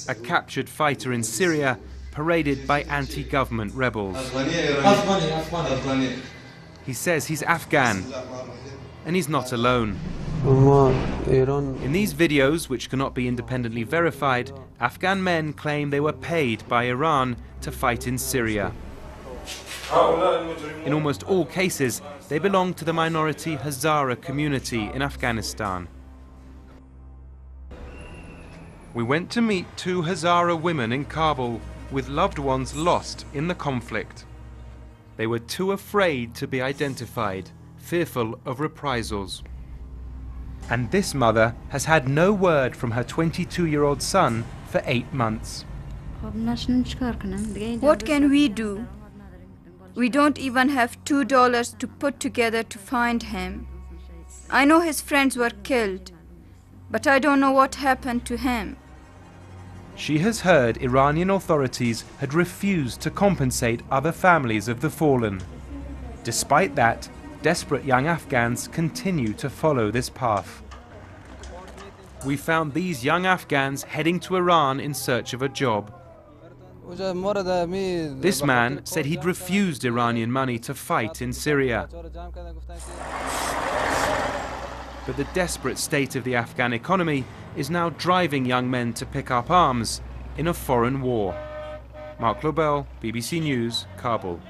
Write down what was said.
A captured fighter in Syria paraded by anti-government rebels. He says he's Afghan, and he's not alone. In these videos, which cannot be independently verified, Afghan men claim they were paid by Iran to fight in Syria. In almost all cases, they belong to the minority Hazara community in Afghanistan. We went to meet two Hazara women in Kabul with loved ones lost in the conflict. They were too afraid to be identified, fearful of reprisals. And this mother has had no word from her 22-year-old son for 8 months. What can we do? We don't even have $2 to put together to find him. I know his friends were killed, but I don't know what happened to him. She has heard Iranian authorities had refused to compensate other families of the fallen. Despite that, desperate young Afghans continue to follow this path. We found these young Afghans heading to Iran in search of a job. This man said he'd refused Iranian money to fight in Syria. But the desperate state of the Afghan economy is now driving young men to pick up arms in a foreign war. Mark Lobel, BBC News, Kabul.